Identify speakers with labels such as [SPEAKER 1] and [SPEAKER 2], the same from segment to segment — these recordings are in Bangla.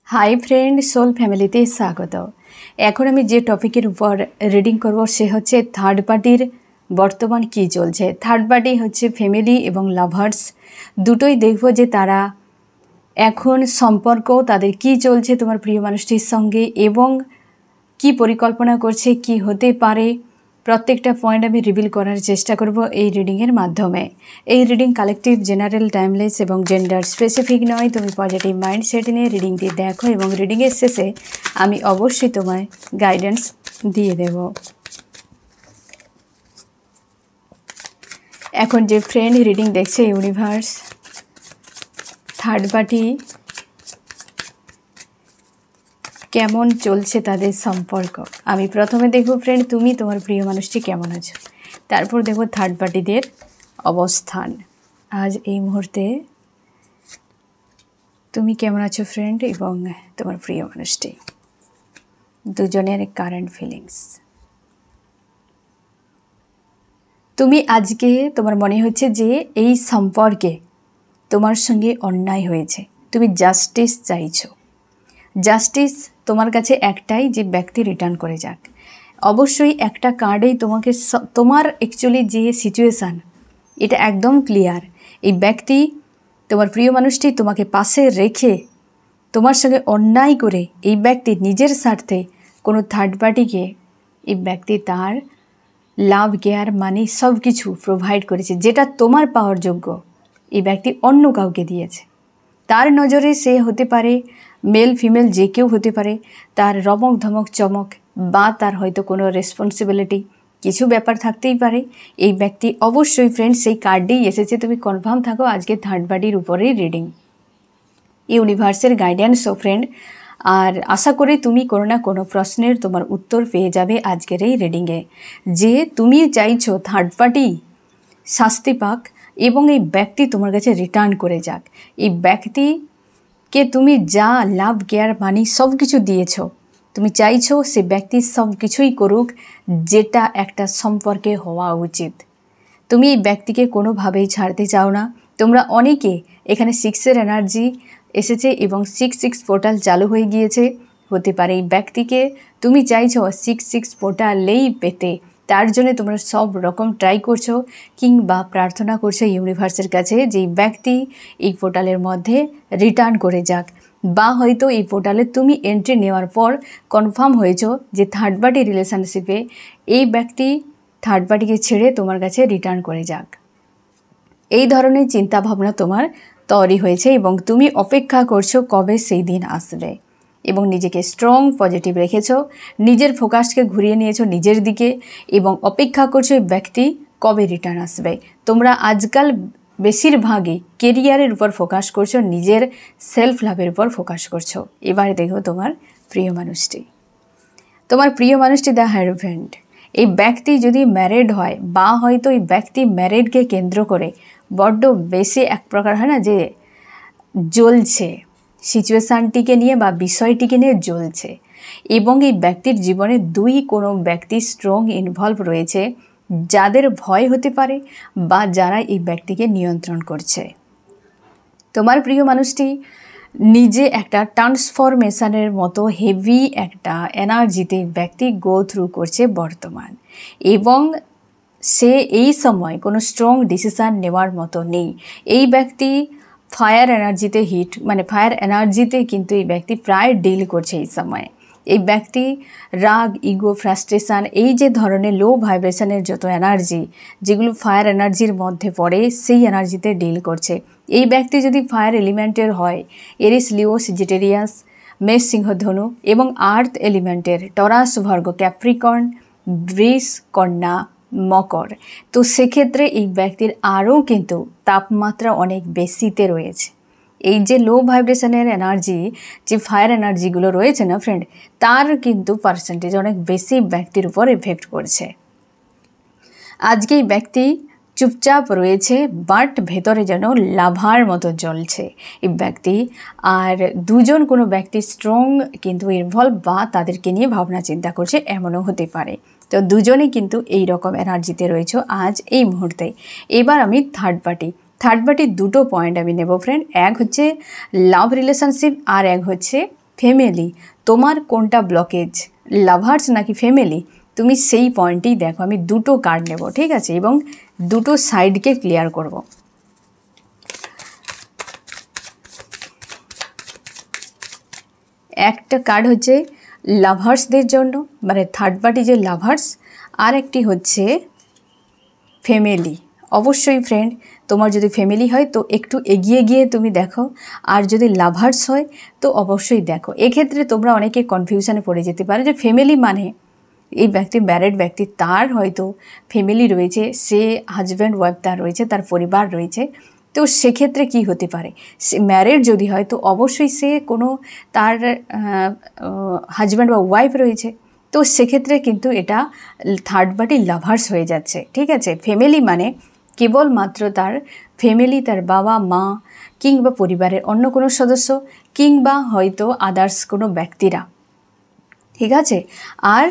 [SPEAKER 1] हाई फ्रेंड सोल फैमिलीते स्वागत। এখন আমি যে টপিকের উপর রিডিং করব সে হচ্ছে থার্ড পার্টির বর্তমান কি চলছে। থার্ড পার্টি হচ্ছে ফ্যামিলি এবং লাভার্স দুটোই দেখব যে তারা এখন সম্পর্ক তাদের কি চলছে তোমার প্রিয় মানুষটির সঙ্গে এবং কি পরিকল্পনা করছে, কি হতে পারে, প্রত্যেকটা পয়েন্ট আমি রিভিল করার চেষ্টা করব এই রিডিংয়ের মাধ্যমে। এই রিডিং কালেকটিভ, জেনারেল, টাইমলেস এবং জেন্ডার স্পেসিফিক নয়। তুমি পজিটিভ মাইন্ডসেট নিয়ে রিডিংটি দেখো এবং রিডিংয়ের শেষে আমি অবশ্যই তোমায় গাইডেন্স দিয়ে দেব। এখন যে ফ্রেন্ড রিডিং দেখছে ইউনিভার্স, থার্ড পার্টি কেমন চলছে তাদের সম্পর্ক, আমি প্রথমে দেখব ফ্রেন্ড তুমি তোমার প্রিয় মানুষটি কেমন আছো, তারপর দেখব থার্ড পার্টিদের অবস্থান আজ এই মুহূর্তে তুমি কেমন আছো ফ্রেন্ড এবং তোমার প্রিয় মানুষটি, দুজনের কারেন্ট ফিলিংস। তুমি আজকে তোমার মনে হচ্ছে যে এই সম্পর্কে তোমার সঙ্গে অন্যায় হয়েছে, তুমি জাস্টিস চাইছো। জাস্টিস তোমার কাছে একটাই, যে ব্যক্তি রিটার্ন করে যাক। অবশ্যই একটা কার্ডেই তোমাকে তোমার অ্যাকচুয়ালি যে সিচুয়েশান এটা একদম ক্লিয়ার। এই ব্যক্তি তোমার প্রিয় মানুষটি তোমাকে পাশে রেখে তোমার সঙ্গে অন্যায় করে এই ব্যক্তি নিজের স্বার্থে কোনো থার্ড পার্টিকে এই ব্যক্তি তার লাভ, কেয়ার, মানি সব কিছু প্রোভাইড করেছে, যেটা তোমার পাওয়ার যোগ্য এই ব্যক্তি অন্য কাউকে দিয়েছে। তার নজরে সে হতে পারে মেল ফিমেল, যে কেউ হতে পারে, তার রমক ধমক চমক বা তার হয়তো কোনো রেসপন্সিবিলিটি কিছু ব্যাপার থাকতেই পারে। এই ব্যক্তি অবশ্যই ফ্রেন্ড সেই কার্ডেই এসেছে, তুমি কনফার্ম থাকো আজকে থার্ড পার্টির উপরেই রিডিং, ইউনিভার্সের গাইডেন্স ও ফ্রেন্ড। আর আশা করি তুমি কোনো না কোনো প্রশ্নের তোমার উত্তর পেয়ে যাবে আজকের এই রিডিংয়ে, যে তুমি চাইছো থার্ড পার্টি শাস্তি পাক এবং এই ব্যক্তি তোমার কাছে রিটার্ন করে যাক। এই ব্যক্তিকে তুমি যা লাভ, কেয়ার, মানি সব কিছু দিয়েছো, তুমি চাইছো সে ব্যক্তি সব কিছুই করুক যেটা একটা সম্পর্কে হওয়া উচিত। তুমি এই ব্যক্তিকে কোনোভাবেই ছাড়তে চাও না। তোমরা অনেকে এখানে 6-এর এনার্জি এসেছে এবং 6-6 পোর্টাল চালু হয়ে গিয়েছে। হতে পারে এই ব্যক্তিকে তুমি চাইছো 6-6 পোর্টালেই পেতে, তার জন্য তোমরা সব রকম ট্রাই করছো কিংবা প্রার্থনা করছো ইউনিভার্সের কাছে যে এই ব্যক্তি এই পোর্টালের মধ্যে রিটার্ন করে যাক, বা হয়তো এই পোর্টালে তুমি এন্ট্রি নেওয়ার পর কনফার্ম হয়েছো যে থার্ড পার্টি রিলেশনশিপে এই ব্যক্তি থার্ড পার্টিকে ছেড়ে তোমার কাছে রিটার্ন করে যাক। এই ধরনের চিন্তাভাবনা তোমার তৈরি হয়েছে এবং তুমি অপেক্ষা করছো কবে সেই দিন আসবে এবং নিজেকে স্ট্রং পজিটিভ রেখেছো, নিজের ফোকাসকে ঘুরিয়ে নিয়েছো নিজের দিকে এবং অপেক্ষা করছো এই ব্যক্তি কবে রিটার্ন আসবে। তোমরা আজকাল বেশিরভাগই কেরিয়ারের উপর ফোকাস করছো, নিজের সেলফ লাভের উপর ফোকাস করছো। এবারে দেখো তোমার প্রিয় মানুষটি, তোমার প্রিয় মানুষটি দ্য হারভেন্ট। এই ব্যক্তি যদি ম্যারিড হয় বা হয়তো এই ব্যক্তি ম্যারিডকে কেন্দ্র করে বড্ড বেশি এক প্রকার হয় না যে জ্বলছে, সিচুয়েশানটিকে নিয়ে বা বিষয়টিকে নিয়ে জ্বলছে এবং এই ব্যক্তির জীবনে কোনো ব্যক্তি স্ট্রং ইনভলভ রয়েছে যাদের ভয় হতে পারে বা যারা এই ব্যক্তিকে নিয়ন্ত্রণ করছে। তোমার প্রিয় মানুষটি নিজে একটা ট্রান্সফরমেশনের মতো হেভি একটা এনার্জিতে ব্যক্তি গো থ্রু করছে বর্তমান, এবং সে এই সময় কোনো স্ট্রং ডিসিশান নেওয়ার মতো নেই। এই ব্যক্তি ফায়ার এনার্জিতে ফায়ার এনার্জিতে কিন্তু এই ব্যক্তি প্রায় ডিল করছে এই সময়ে। এই ব্যক্তি রাগ, ইগো, ফ্রাস্ট্রেশন, এই যে ধরনের লো ভাইব্রেশনের যত এনার্জি যেগুলো ফায়ার এনার্জির মধ্যে পড়ে সেই এনার্জিতে ডিল করছে। এই ব্যক্তি যদি ফায়ার এলিমেন্টের হয়, এরিস, লিও, সেজিটেরিয়াস, মেষ, সিংহ, ধনু এবং আর্থ এলিমেন্টের টরাস, ভার্গ, ক্যাপ্রিকর্ন, বৃষ, কন্যা, মকর, তো সেক্ষেত্রে এই ব্যক্তির আরও কিন্তু তাপমাত্রা অনেক বেশিতে রয়েছে। এই যে লো ভাইব্রেশনের এনার্জি, যে ফায়ার এনার্জিগুলো রয়েছে না ফ্রেন্ড, তার কিন্তু পার্সেন্টেজ অনেক বেশি ব্যক্তির উপর এফেক্ট করছে। আজকে এই ব্যক্তি চুপচাপ রয়েছে বাট ভেতরে যেন লাভার মতো জ্বলছে এই ব্যক্তি। আর কোনো ব্যক্তি স্ট্রং কিন্তু ইনভলভ বা তাদেরকে নিয়ে ভাবনা চিন্তা করছে, এমনও হতে পারে। তো দুজনেই কিন্তু এই রকম এনার্জিতে রয়েছে আজ এই মুহূর্তে। এবার আমি থার্ড পার্টির দুটো পয়েন্ট আমি নেব ফ্রেন্ড। এক হচ্ছে লাভ রিলেশনশিপ আর এক হচ্ছে ফ্যামিলি, তোমার কোনটা ব্লকেজ, লাভার্স নাকি ফ্যামিলি, তুমি সেই পয়েন্টেই দেখো। আমি দুটো কার্ড নেব, ঠিক আছে, এবং দুটো সাইডকে ক্লিয়ার করব। একটা কার্ড হচ্ছে লাভার্সদের জন্য, মানে থার্ড পার্টি যে লাভার্স, আর একটি হচ্ছে ফ্যামিলি। অবশ্যই ফ্রেন্ড, তোমার যদি ফ্যামিলি হয় তো একটু এগিয়ে গিয়ে তুমি দেখো, আর যদি লাভার্স হয় তো অবশ্যই দেখো। এক্ষেত্রে তোমরা অনেকে কনফিউশনে পড়ে যেতে পারো যে ফ্যামিলি মানে এই ব্যক্তি ম্যারিড ব্যক্তি, তার হয়তো ফ্যামিলি রয়েছে, সে হাজব্যান্ড ওয়াইফ তার রয়েছে, তার পরিবার রয়েছে। তো সেক্ষেত্রে কি হতে পারে, সে ম্যারিড যদি হয় তো অবশ্যই সে কোনো তার হাজব্যান্ড বা ওয়াইফ রয়েছে। তো সেক্ষেত্রে কিন্তু এটা থার্ড পার্টি লাভার্স হয়ে যাচ্ছে, ঠিক আছে। ফ্যামিলি মানে কেবলমাত্র তার ফ্যামিলি, তার বাবা মা কিংবা পরিবারের অন্য কোনো সদস্য কিংবা হয়তো আদার্স কোনো ব্যক্তিরা, ঠিক আছে। আর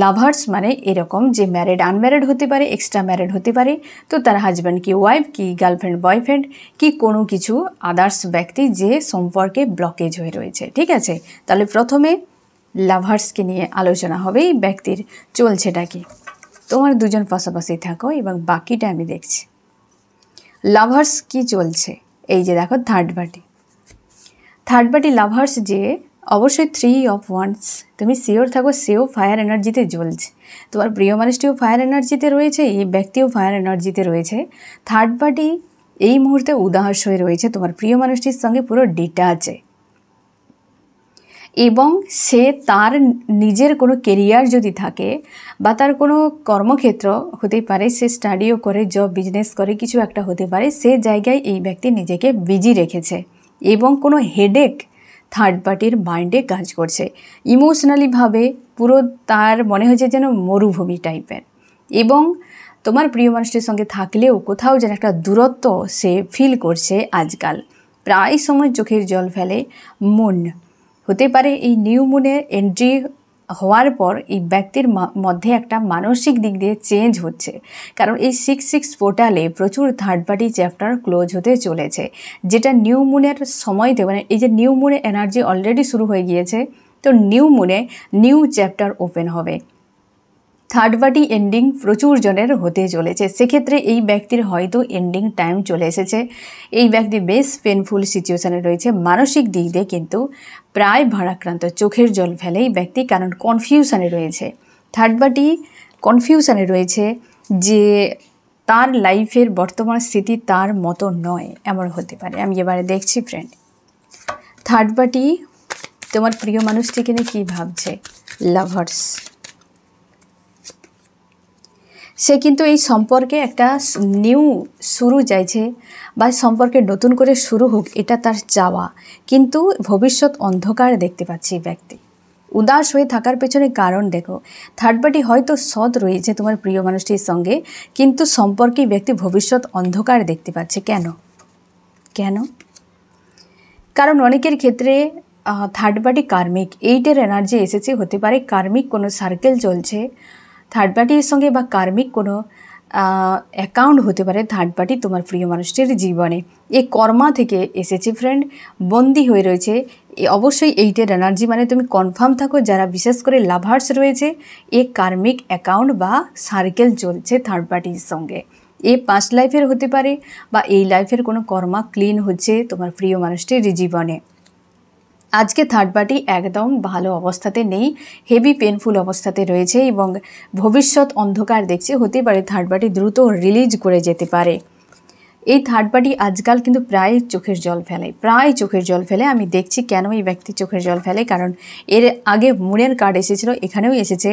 [SPEAKER 1] লাভার্স মানে এরকম যে ম্যারিড আনম্যারিড হতে পারে, এক্সট্রা ম্যারিড হতে পারে, তো তার হাজব্যান্ড কি ওয়াইফ কি গার্লফ্রেন্ড বয়ফ্রেন্ড কি কোনো কিছু আদার্স ব্যক্তি যে সম্পর্কে ব্লকেজ হয়ে রয়েছে, ঠিক আছে। তাহলে প্রথমে লাভার্সকে নিয়ে আলোচনা হবে, এই ব্যক্তির চলছেটা কি। তোমার দুজন পাশাপাশি থাকো এবং বাকিটা আমি দেখছি। লাভার্স কি চলছে, এই যে দেখো থার্ড পার্টি লাভার্স যে অবশ্যই 3 অফ ওয়ান্স, তুমি শিওর থাকো সেও ফায়ার এনার্জিতে জ্বলছে, তোমার প্রিয় মানুষটিও ফায়ার এনার্জিতে রয়েছে, এই ব্যক্তিও ফায়ার এনার্জিতে রয়েছে। থার্ড পার্টি এই মুহূর্তে উদাস হয়ে রয়েছে তোমার প্রিয় মানুষটির সঙ্গে, পুরো ডিটাচে, এবং সে তার নিজের কোনো কেরিয়ার যদি থাকে বা তার কোনো কর্মক্ষেত্র হতে পারে, সে স্টাডিও করে, জব বিজনেস করে, কিছু একটা হতে পারে, সে জায়গায় এই ব্যক্তি নিজেকে বিজি রেখেছে এবং কোনো হেডেক থার্ড পার্টির মাইন্ডে কাজ করছে। ইমোশনালিভাবে পুরো তার মনে হয়েছে যেন মরুভূমি টাইপের, এবং তোমার প্রিয় মানুষটির সঙ্গে থাকলেও কোথাও যেন একটা দূরত্ব সে ফিল করছে আজকাল। প্রায় সময় চোখের জল ফেলে। মুন হতে পারে এই নিউ মুনের এন্ট্রি হওয়ার পর এই ব্যক্তির মধ্যে একটা মানসিক দিক দিয়ে চেঞ্জ হচ্ছে, কারণ এই 6-6 পোর্টালে প্রচুর থার্ড পার্টি চ্যাপ্টার ক্লোজ হতে চলেছে, যেটা নিউ মুনের সময়তে, মানে এই যে নিউ মুনের এনার্জি অলরেডি শুরু হয়ে গিয়েছে, তো নিউ মুনে নিউ চ্যাপ্টার ওপেন হবে। থার্ড পার্টি এন্ডিং প্রচুর জনের হতে চলেছে, সেক্ষেত্রে এই ব্যক্তির হয়তো এন্ডিং টাইম চলে এসেছে। এই ব্যক্তি বেশ পেনফুল সিচুয়েশানে রয়েছে, মানসিক দিক দিয়ে কিন্তু প্রায় ভারাক্রান্ত, চোখের জল ফেলে এই ব্যক্তি, কারণ কনফিউশনে রয়েছে। থার্ড পার্টি কনফিউশনে রয়েছে যে তার লাইফের বর্তমান স্থিতি তার মতো নয়, এমন হতে পারে। আমি এবারে দেখছি ফ্রেন্ড, থার্ড পার্টি তোমার প্রিয় মানুষটিকে নিয়ে কী ভাবছে। লাভার্স, সে কিন্তু এই সম্পর্কে একটা নিউ শুরু চাইছে, বা সম্পর্কে নতুন করে শুরু হোক, এটা তার চাওয়া, কিন্তু ভবিষ্যৎ অন্ধকার দেখতে পাচ্ছি এই ব্যক্তি। উদাস হয়ে থাকার পেছনে কারণ দেখো, থার্ড পার্টি হয়তো সৎ রয়েছে তোমার প্রিয় মানুষটির সঙ্গে, কিন্তু সম্পর্কে ব্যক্তি ভবিষ্যৎ অন্ধকার দেখতে পাচ্ছে। কেন? কারণ অনেকের ক্ষেত্রে থার্ড পার্টি কার্মিক 8-এর এনার্জি এসেছে, হতে পারে কার্মিক কোনো সার্কেল চলছে থার্ড পার্টির সঙ্গে, বা কার্মিক কোনো অ্যাকাউন্ট হতে পারে থার্ড পার্টি তোমার প্রিয় মানুষটির জীবনে। এই কর্মা থেকে এসেছে ফ্রেন্ড, বন্দি হয়ে রয়েছে। অবশ্যই 8-এর এনার্জি মানে তুমি কনফার্ম থাকো, যারা বিশেষ করে লাভার্স রয়েছে, এ কার্মিক অ্যাকাউন্ট বা সার্কেল চলছে থার্ড পার্টির সঙ্গে। এ পাস্ট লাইফের হতে পারে, বা এই লাইফের কোনো কর্মা ক্লিন হচ্ছে তোমার প্রিয় মানুষটির জীবনে। আজকে থার্ড পার্টি একদম ভালো অবস্থাতে নেই, হেভি পেনফুল অবস্থাতে রয়েছে এবং ভবিষ্যৎ অন্ধকার দেখছে। হতে পারে থার্ড পার্টি দ্রুত রিলিজ করে যেতে পারে। এই থার্ড পার্টি আজকাল কিন্তু প্রায় চোখের জল ফেলে। আমি দেখছি কেন এই ব্যক্তি চোখের জল ফেলে, কারণ এর আগে মুনের কার্ড এসেছিল, এখানেও এসেছে।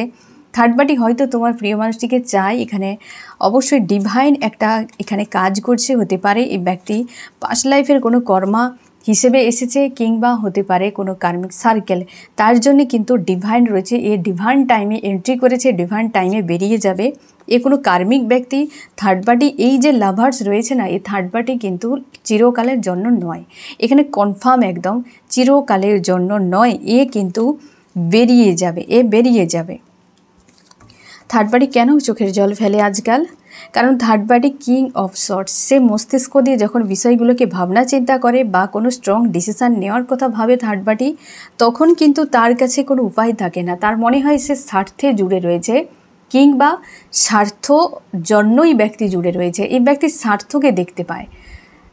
[SPEAKER 1] থার্ড পার্টি হয়তো তোমার প্রিয় মানুষটিকে চায়, এখানে অবশ্যই ডিভাইন একটা এখানে কাজ করছে। হতে পারে এই ব্যক্তি পাস্ট লাইফের কোনো কর্মা হিসেবে এসেছে, কিংবা হতে পারে কোনো কার্মিক সার্কেল, তার জন্য কিন্তু ডিভাইন রয়েছে। এ ডিভাইন টাইমে এন্ট্রি করেছে, ডিভাইন টাইমে বেরিয়ে যাবে। এ কোনো কার্মিক ব্যক্তি। থার্ড পার্টি এই যে লাভার্স রয়েছে না, এই থার্ড পার্টি কিন্তু চিরকালের জন্য নয়, এখানে কনফার্ম একদম চিরকালের জন্য নয়, এ কিন্তু বেরিয়ে যাবে। থার্ড পার্টি কেন চোখের জল ফেলে আজকাল? কারণ third party king of sorts, সে মস্তিষ্ক দিয়ে যখন বিষয়গুলোকে ভাবনা চিন্তা করে বা কোনো স্ট্রং ডিসিশান নেওয়ার কথা ভাবে থার্ড পার্টি, তখন কিন্তু তার কাছে কোনো উপায় থাকে না। তার মনে হয় সে স্বার্থে জুড়ে রয়েছে, কিংবা স্বার্থ জন্যই ব্যক্তি জুড়ে রয়েছে। এই ব্যক্তি স্বার্থকে দেখতে পায়,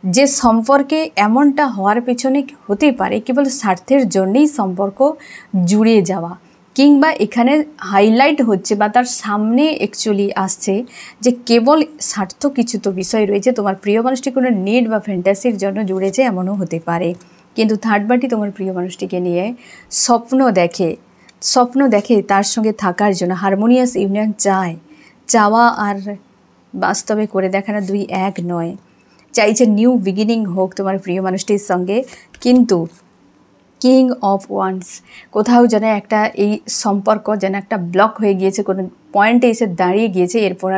[SPEAKER 1] যে সম্পর্কে এমনটা হওয়ার পেছনে হতে পারে কেবল স্বার্থের জন্যই সম্পর্ক জুড়ে যাওয়া, কিংবা এখানে হাইলাইট হচ্ছে বা তার সামনে অ্যাকচুয়ালি আসছে যে কেবল স্বার্থ কিছু তো বিষয় রয়েছে। তোমার প্রিয় মানুষটি কোনো নিড বা ফ্যান্টাসির জন্য জুড়েছে, এমনও হতে পারে। কিন্তু থার্ড পার্টি তোমার প্রিয় মানুষটিকে নিয়ে স্বপ্ন দেখে তার সঙ্গে থাকার জন্য, হারমোনিয়াস ইউনিয়ন চায়। চাওয়া আর বাস্তবে করে দেখানো দুই এক নয়। চাইছে নিউ বিগিনিং হোক তোমার প্রিয় মানুষটির সঙ্গে, কিন্তু কিং অফ ওয়ান্স কোথাও যেন একটা এই সম্পর্ক যেন একটা ব্লক হয়ে গিয়েছে, কোনো পয়েন্টে এসে দাঁড়িয়ে গিয়েছে। এরপর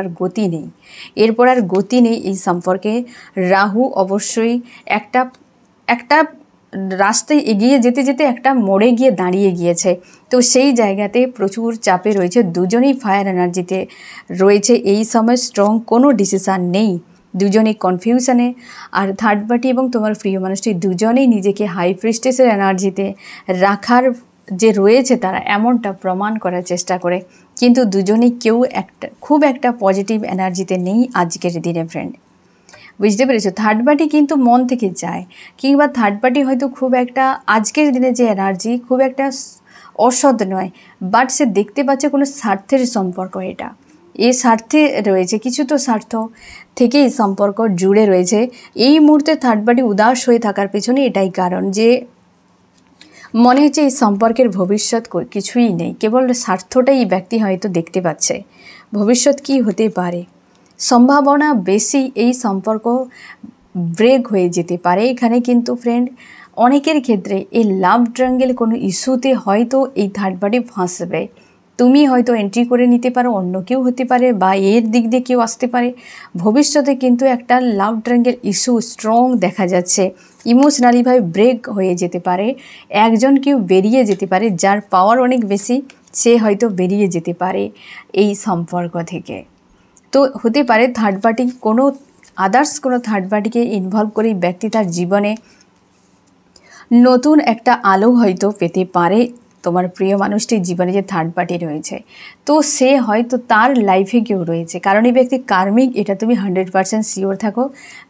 [SPEAKER 1] আর গতি নেই এই সম্পর্কে। রাহু অবশ্যই একটা রাস্তায় এগিয়ে যেতে যেতে একটা মোড়ে গিয়ে দাঁড়িয়ে গিয়েছে। তো সেই জায়গাতে প্রচুর চাপে রয়েছে, দুজনেই ফায়ার এনার্জিতে রয়েছে। এই সময় স্ট্রং কোনো ডিসিশান নেই, দুজনেই কনফিউশনে। আর থার্ড পার্টি এবং তোমার প্রিয় মানুষটি দুজনেই নিজেকে হাই প্রিস্টেসের এনার্জিতে রাখার যে রয়েছে, তারা এমনটা প্রমাণ করার চেষ্টা করে, কিন্তু দুজনেই কেউ খুব একটা পজিটিভ এনার্জিতে নেই আজকের দিনে ফ্রেন্ড। বুঝতে পেরেছো? থার্ড পার্টি কিন্তু মন থেকে চায়, কিংবা থার্ড পার্টি হয়তো খুব একটা আজকের দিনে যে এনার্জি খুব একটা অসৎ নয়, বাট সে দেখতে পাচ্ছে কোনো স্বার্থের সম্পর্ক। এটা এই স্বার্থে রয়েছে, কিছু তো স্বার্থ থেকে এই সম্পর্ক জুড়ে রয়েছে। এই মুহূর্তে থার্ড পার্টি উদাস হয়ে থাকার পেছনে এটাই কারণ যে মনে হচ্ছে এই সম্পর্কের ভবিষ্যৎ কিছুই নেই, কেবল স্বার্থটাই এই ব্যক্তি হয়তো দেখতে পাচ্ছে। ভবিষ্যৎ কি হতে পারে, সম্ভাবনা বেশি এই সম্পর্ক ব্রেক হয়ে যেতে পারে। এখানে কিন্তু ফ্রেন্ড অনেকের ক্ষেত্রে এই লাভ ট্রায়াঙ্গেল কোনো ইস্যুতে হয়তো এই থার্ড পার্টি ফাঁসবে। তুমি হয়তো এন্ট্রি করে নিতে পারো, অন্য কেউ হতে পারে, বা এর দিক দিয়ে কেউ আসতে পারে। ভবিষ্যতে কিন্তু একটা লাভ ট্রায়াঙ্গেল ইস্যু স্ট্রং দেখা যাচ্ছে, ইমোশনালিভাবে ব্রেক হয়ে যেতে পারে। একজন কেউ বেরিয়ে যেতে পারে, যার পাওয়ার অনেক বেশি, সে হয়তো বেরিয়ে যেতে পারে এই সম্পর্ক থেকে। তো হতে পারে থার্ড পার্টি কোনো থার্ড পার্টিকে ইনভলভ করে ব্যক্তি তার জীবনে নতুন একটা আলো হয়তো পেতে পারে। তোমার প্রিয় মানুষটির জীবনে যে থার্ড পার্টি রয়েছে, তো সে হয়তো তার লাইফে কেউ রয়েছে, কারণ এই ব্যক্তি কার্মিক, এটা তুমি 100% শিওর থাকো,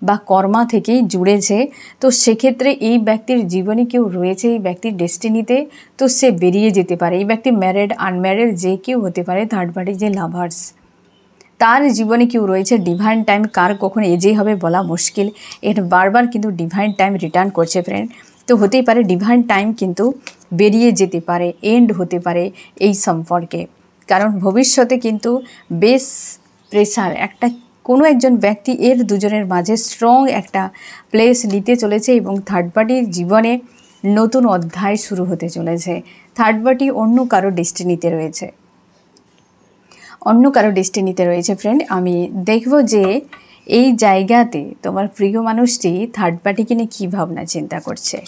[SPEAKER 1] বা কর্মা থেকেই জুড়েছে। তো সেক্ষেত্রে এই ব্যক্তির জীবনে কেউ রয়েছে, এই ব্যক্তির ডেস্টিনিতে, তো সে বেরিয়ে যেতে পারে। এই ব্যক্তি ম্যারিড আনম্যারিড যে কেউ হতে পারে, থার্ড পার্টি যে লাভার্স, তার জীবনে কেউ রয়েছে। ডিভাইন টাইম কার কখন এজেই হবে বলা মুশকিল, এর বারবার কিন্তু ডিভাইন টাইম রিটার্ন করছে ফ্রেন্ড। তো হতেই পারে ডিভাইন টাইম কিন্তু বেরিয়ে যেতে পারে, এন্ড হতে পারে এই সম্পর্কে, কারণ ভবিষ্যতে কিন্তু বেশ প্রেশার কোনো একজন ব্যক্তি এর দুজনের মাঝে স্ট্রং একটা প্লেস নিতে চলেছে, এবং থার্ড পার্টির জীবনে নতুন অধ্যায় শুরু হতে চলেছে। থার্ড পার্টি অন্য কারো ডেস্টিনিতে রয়েছে ফ্রেন্ড। আমি দেখব যে এই জায়গাতে তোমার প্রিয় মানুষটি থার্ড পার্টিকে নিয়ে কী ভাবনা চিন্তা করছে।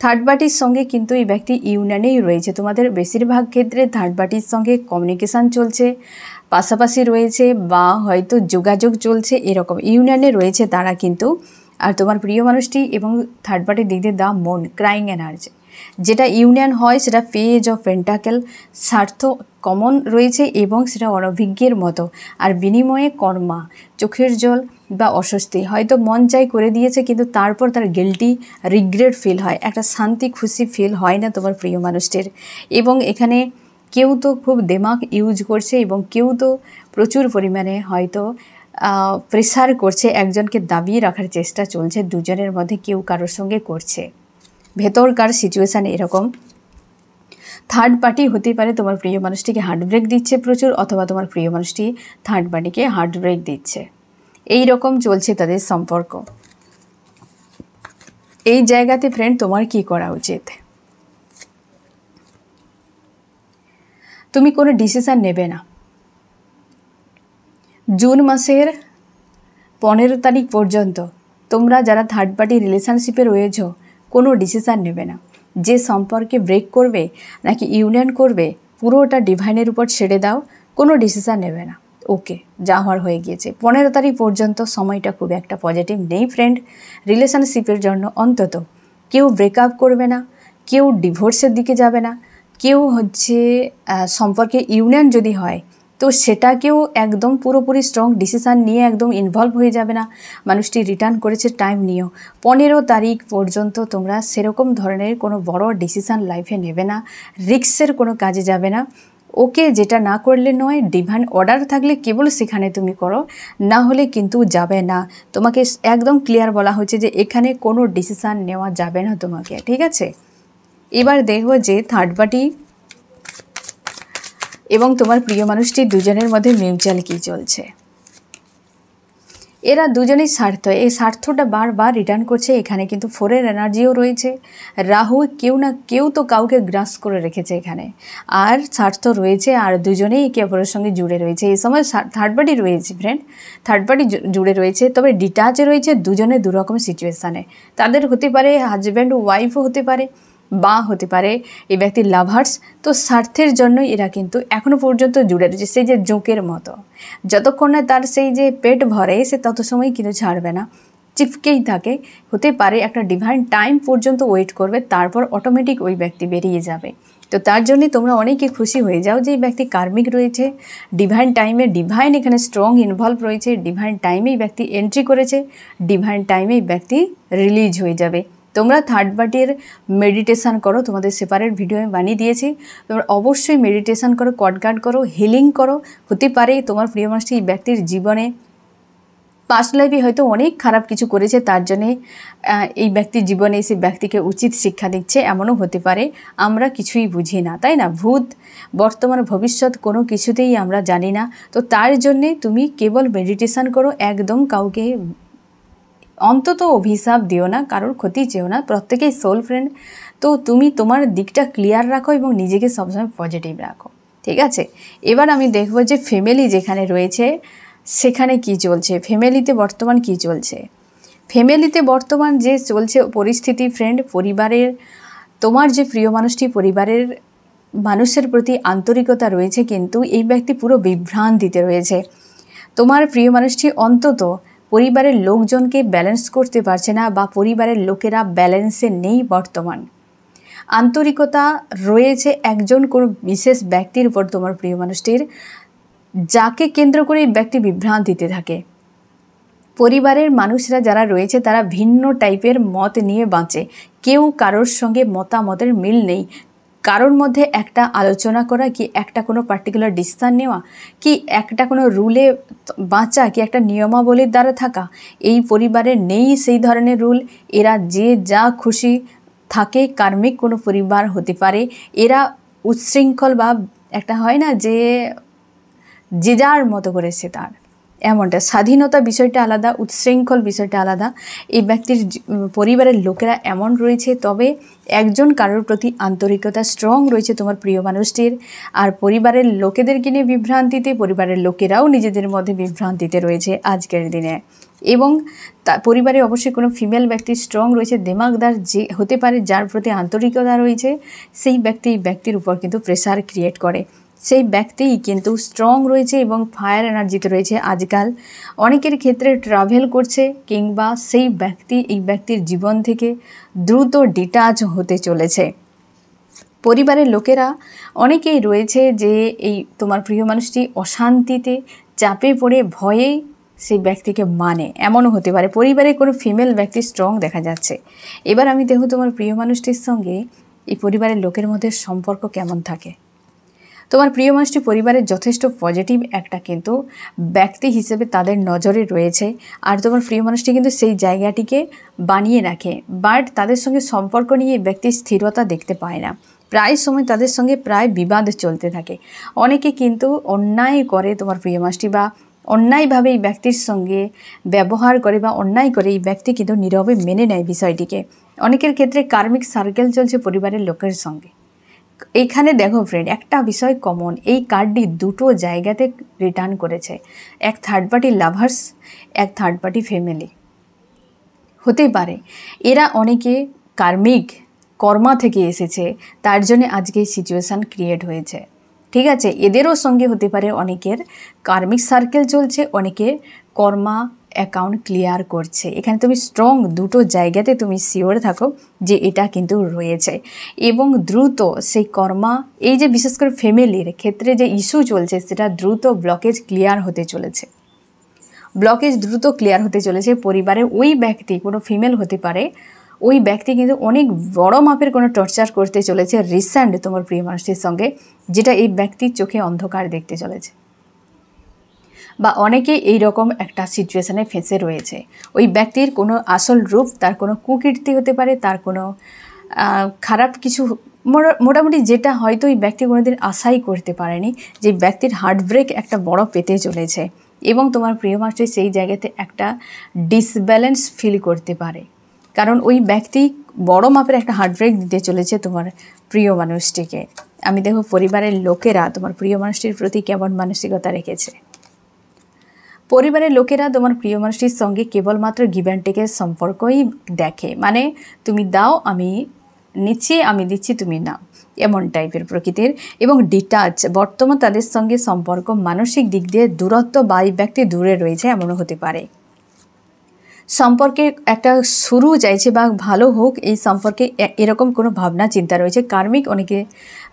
[SPEAKER 1] থার্ড পার্টির সঙ্গে কিন্তু এই ব্যক্তি ইউনিয়নেই রয়েছে। তোমাদের বেশিরভাগ ক্ষেত্রে থার্ড পার্টির সঙ্গে কমিউনিকেশান চলছে, পাশাপাশি রয়েছে, বা হয়তো যোগাযোগ চলছে, এরকম ইউনিয়নে রয়েছে তারা কিন্তু। আর তোমার প্রিয় মানুষটি এবং থার্ড পার্টির দিক দিয়ে দ্য মুন, ক্রাইং এনার্জি, যেটা ইউনিয়ন হয় সেটা পেজ অফ পেন্টাকেল, স্বার্থ কমন রয়েছে এবং সেটা অনভিজ্ঞের মতো। আর বিনিময়ে কর্মা, চোখের জল বা অস্বস্তি, হয়তো মন চাই করে দিয়েছে, কিন্তু তারপর তার গিল্টি রিগ্রেট ফিল হয়, একটা শান্তি খুশি ফিল হয় না তোমার প্রিয় মানুষটির। এবং এখানে কেউ তো খুব দিমাগ ইউজ করছে, এবং কেউ তো প্রচুর পরিমাণে হয়তো প্রেশার করছে, একজনকে দাবিয়ে রাখার চেষ্টা চলছে, দুজনের মধ্যে কেউ কারোর সঙ্গে করছে। ভেতরকার সিচুয়েশান এরকম। থার্ড পার্টি হতে পারে তোমার প্রিয় মানুষটিকে হার্ট ব্রেক দিচ্ছে প্রচুর, অথবা তোমার প্রিয় মানুষটি থার্ড পার্টিকে হার্ট ব্রেক দিচ্ছে। এই রকম চলছে তাদের সম্পর্ক। এই জায়গাতে ফ্রেন্ড তোমার কি করা উচিত? তুমি কোনো ডিসিশান নেবে না। জুন মাসের 15 তারিখ পর্যন্ত তোমরা যারা থার্ড পার্টি রিলেশনশিপে রয়েছ, কোনো ডিসিশান নেবে না। যে সম্পর্কে ব্রেক করবে নাকি ইউনিয়ন করবে, পুরোটা ডিভাইনের উপর ছেড়ে দাও, কোনো ডিসিশান নেবে না। ওকে, যা হওয়ার হয়ে গিয়েছে। 15 তারিখ পর্যন্ত সময়টা খুব একটা পজিটিভ নেই ফ্রেন্ড রিলেশনশিপের জন্য। অন্তত কেউ ব্রেকআপ করবে না, কেউ ডিভোর্সের দিকে যাবে না, কেউ সম্পর্কে ইউনিয়ন যদি হয় তো সেটাকেও একদম পুরোপুরি স্ট্রং ডিসিশান নিয়ে একদম ইনভলভ হয়ে যাবে না। মানুষটি রিটার্ন করেছে টাইম নিয়েও। 15 তারিখ পর্যন্ত তোমরা সেরকম ধরনের কোনো বড় ডিসিশান লাইফে নেবে না, রিস্কের কোনো কাজে যাবে না। ওকে, যেটা না করলে নয়, ডিভাইন অর্ডার থাকলে কেবল সেখানে তুমি করো, না হলে কিন্তু যাবে না। তোমাকে একদম ক্লিয়ার বলা হচ্ছে যে এখানে কোনো ডিসিশান নেওয়া যাবে না তোমাকে, ঠিক আছে? এবার দেখো যে থার্ড পার্টি এবং তোমার প্রিয় মানুষটি দুজনের মধ্যে মিউচুয়াল কী চলছে। এরা দুজনেই স্বার্থ, এই স্বার্থটা বারবার রিটার্ন করছে। এখানে কিন্তু 4-এর এনার্জিও রয়েছে। রাহু কেউ না কেউ তো কাউকে গ্রাস করে রেখেছে এখানে, আর স্বার্থ রয়েছে, আর দুজনেই একে অপরের সঙ্গে জুড়ে রয়েছে। এই সময় থার্ড পার্টি রয়েছে ফ্রেন্ড, থার্ড পার্টি জুড়ে রয়েছে, তবে ডিটাচে রয়েছে দুজনে দুরকম সিচুয়েশানে। তাদের হতে পারে হাজব্যান্ড ওয়াইফও হতে পারে, বা হতে পারে এই ব্যক্তির লাভার্স। তো স্বার্থের জন্য এরা কিন্তু এখনও পর্যন্ত জুড়ে রয়েছে, সেই যে জোঁকের মতো। যতক্ষণ না তার সেই যে পেট ভরে সে তত সময় কিন্তু ছাড়বে না, চিপকেই থাকে। হতে পারে একটা ডিভাইন টাইম পর্যন্ত ওয়েট করবে, তারপর অটোমেটিক ওই ব্যক্তি বেরিয়ে যাবে। তো তার জন্যে তোমরা অনেকে খুশি হয়ে যাও যে এই ব্যক্তি কার্মিক রয়েছে, ডিভাইন টাইমে ডিভাইন এখানে স্ট্রং ইনভলভ রয়েছে, ডিভাইন টাইমেই ব্যক্তি এন্ট্রি করেছে, ডিভাইন টাইমেই ব্যক্তি রিলিজ হয়ে যাবে। তোমরা থার্ড পার্টির মেডিটেশান করো, তোমাদের সেপারেট ভিডিও আমি বানিয়ে দিয়েছি। তোমরা অবশ্যই মেডিটেশান করো, কট গার্ড করো, হিলিং করো। হতে পারে তোমার প্রিয় মানুষটি এই ব্যক্তির জীবনে পাস্ট লাইফে হয়তো অনেক খারাপ কিছু করেছে, তার জন্যে এই ব্যক্তির জীবনে এসে ব্যক্তিকে উচিত শিক্ষা দিচ্ছে, এমনও হতে পারে। আমরা কিছুই বুঝি না, তাই না? ভূত, বর্তমান, ভবিষ্যৎ কোনো কিছুতেই আমরা জানি না। তো তার জন্যে তুমি কেবল মেডিটেশান করো, একদম কাউকে অন্তত অভিশাপ দিও না, কারোর ক্ষতি চেও না, প্রত্যেকেই সোল ফ্রেন্ড। তো তুমি তোমার দিকটা ক্লিয়ার রাখো এবং নিজেকে সবসময় পজিটিভ রাখো, ঠিক আছে? এবার আমি দেখব যে ফ্যামিলি যেখানে রয়েছে সেখানে কি চলছে, ফ্যামিলিতে বর্তমান কি চলছে। ফ্যামিলিতে বর্তমান যে চলছে পরিস্থিতি ফ্রেন্ড, পরিবারের তোমার যে প্রিয় মানুষটি, পরিবারের মানুষের প্রতি আন্তরিকতা রয়েছে, কিন্তু এই ব্যক্তি পুরো বিভ্রান্তিতে রয়েছে। তোমার প্রিয় মানুষটি অন্তত পরিবারের লোকজনকে ব্যালেন্স করতে পারছে না, বা পরিবারের লোকেরা ব্যালেন্সে নেই বর্তমান। আন্তরিকতা রয়েছে একজন কোনো বিশেষ ব্যক্তির উপর তোমার প্রিয় মানুষটির, যাকে কেন্দ্র করে এই ব্যক্তি বিভ্রান্তিতে থাকে। পরিবারের মানুষরা যারা রয়েছে তারা ভিন্ন টাইপের মত নিয়ে বাঁচে, কেউ কারোর সঙ্গে মতামতের মিল নেই। কারোর মধ্যে একটা আলোচনা করা, কি একটা কোনো পার্টিকুলার ডিসিশান নেওয়া, কি একটা কোনো রুলে বাঁচা, কি একটা নিয়মাবলীর দ্বারা থাকা, এই পরিবারে নেই সেই ধরনের রুল। এরা যে যা খুশি থাকে, কার্মিক কোনো পরিবার হতে পারে। এরা উচ্ছৃঙ্খল, বা একটা হয় না যে যে যার মতো করেছে তার, এমনটা স্বাধীনতা বিষয়টা আলাদা, উচ্ছৃঙ্খল বিষয়টা আলাদা। এই ব্যক্তির পরিবারের লোকেরা এমন রয়েছে, তবে একজন কারোর প্রতি আন্তরিকতা স্ট্রং রয়েছে তোমার প্রিয় মানুষটির। আর পরিবারের লোকেদেরকে নিয়ে বিভ্রান্তিতে, পরিবারের লোকেরাও নিজেদের মধ্যে বিভ্রান্তিতে রয়েছে আজকের দিনে। এবং পরিবারে অবশ্যই কোনো ফিমেল ব্যক্তি স্ট্রং রয়েছে, দিমাগদার যে হতে পারে, যার প্রতি আন্তরিকতা রয়েছে, সেই ব্যক্তি এই ব্যক্তির উপর কিন্তু প্রেসার ক্রিয়েট করে। সেই ব্যক্তিই কিন্তু স্ট্রং রয়েছে এবং ফায়ার এনার্জিতে রয়েছে। আজকাল অনেকের ক্ষেত্রে ট্রাভেল করছে, কিংবা সেই ব্যক্তি এই ব্যক্তির জীবন থেকে দ্রুত ডিটাচ হতে চলেছে। পরিবারের লোকেরা অনেকেই রয়েছে যে এই তোমার প্রিয় মানুষটি অশান্তিতে চাপে পড়ে ভয়ে সেই ব্যক্তিকে মানে, এমনও হতে পারে। পরিবারে কোনো ফিমেল ব্যক্তি স্ট্রং দেখা যাচ্ছে। এবার আমি দেখো তোমার প্রিয় মানুষটির সঙ্গে এই পরিবারের লোকের মধ্যে সম্পর্ক কেমন থাকে। তোমার প্রিয় মানুষটি পরিবারের যথেষ্ট পজিটিভ একটা কিন্তু ব্যক্তি হিসেবে তাদের নজরে রয়েছে, আর তোমার প্রিয় মানুষটি কিন্তু সেই জায়গাটিকে বানিয়ে রাখে। বাট তাদের সঙ্গে সম্পর্ক নিয়ে ব্যক্তি স্থিরতা দেখতে পায় না, প্রায় সময় তাদের সঙ্গে প্রায় বিবাদ চলতে থাকে। অনেকে কিন্তু অন্যায় করে তোমার প্রিয় মানুষটি, বা অন্যায়ভাবে এই ব্যক্তির সঙ্গে ব্যবহার করে, বা অন্যায় করে এই ব্যক্তি কিন্তু নীরবে মেনে নেয় বিষয়টিকে। অনেকের ক্ষেত্রে কার্মিক সার্কেল চলছে পরিবারের লোকের সঙ্গে। এইখানে দেখো ফ্রেন্ড, একটা বিষয় কমন, এই কার্ডটি দুটো জায়গাতে রিটার্ন করেছে। এক থার্ড পার্টি লাভার্স, এক থার্ড পার্টি ফ্যামিলি হতে পারে। এরা অনেকে কার্মিক কর্মা থেকে এসেছে, তার জন্য আজকে এই সিচুয়েশান ক্রিয়েট হয়েছে। ঠিক আছে, এদেরও সঙ্গে হতে পারে অনেকের কার্মিক সার্কেল চলছে, অনেকে কর্মা অ্যাকাউন্ট ক্লিয়ার করছে। এখানে তুমি স্ট্রং দুটো জায়গাতে তুমি শিওর থাকো যে এটা কিন্তু রয়েছে, এবং দ্রুত সেই কর্মা, এই যে বিশেষ করে ফ্যামিলির ক্ষেত্রে যে ইস্যু চলছে সেটা দ্রুত ব্লকেজ ক্লিয়ার হতে চলেছে। ব্লকেজ দ্রুত ক্লিয়ার হতে চলেছে। পরিবারের ওই ব্যক্তি, কোনো ফিমেল হতে পারে, ওই ব্যক্তি কিন্তু অনেক বড় মাপের কোনো টর্চার করতে চলেছে রিসেন্ট তোমার প্রিয় মানুষটির সঙ্গে, যেটা এই ব্যক্তির চোখে অন্ধকার দেখতে চলেছে। বা অনেকে এইরকম একটা সিচুয়েশানে ফেঁসে রয়েছে। ওই ব্যক্তির কোনো আসল রূপ, তার কোনো কুকীর্তি হতে পারে, তার কোনো খারাপ কিছু, মোটামুটি যেটা হয়তো ওই ব্যক্তি কোনোদিন আশাই করতে পারেনি, যে ব্যক্তির হার্টব্রেক একটা বড় পেতে চলেছে, এবং তোমার প্রিয় মানুষটি সেই জায়গাতে একটা ডিসব্যালেন্স ফিল করতে পারে, কারণ ওই ব্যক্তি বড় মাপের একটা হার্টব্রেক দিতে চলেছে তোমার প্রিয় মানুষটিকে। আমি দেখো পরিবারের লোকেরা তোমার প্রিয় মানুষটির প্রতি কেমন মানসিকতা রেখেছে। পরিবারের লোকেরা তোমার প্রিয় মানুষটির সঙ্গে কেবলমাত্র গিভ অ্যান্ড টেকের সম্পর্কই দেখে, মানে তুমি দাও আমি নিচ্ছি, আমি দিচ্ছি তুমি নাও, এমন টাইপের প্রকৃতির, এবং ডিটাচ। বর্তমান তাদের সঙ্গে সম্পর্ক মানসিক দিক দিয়ে দূরত্ব বা এই ব্যক্তি দূরে রয়েছে এমনও হতে পারে। সম্পর্কে একটা শুরু চাইছে বা ভালো হোক, এই সম্পর্কে এরকম কোনো ভাবনা চিন্তা রয়েছে। কার্মিক অনেকে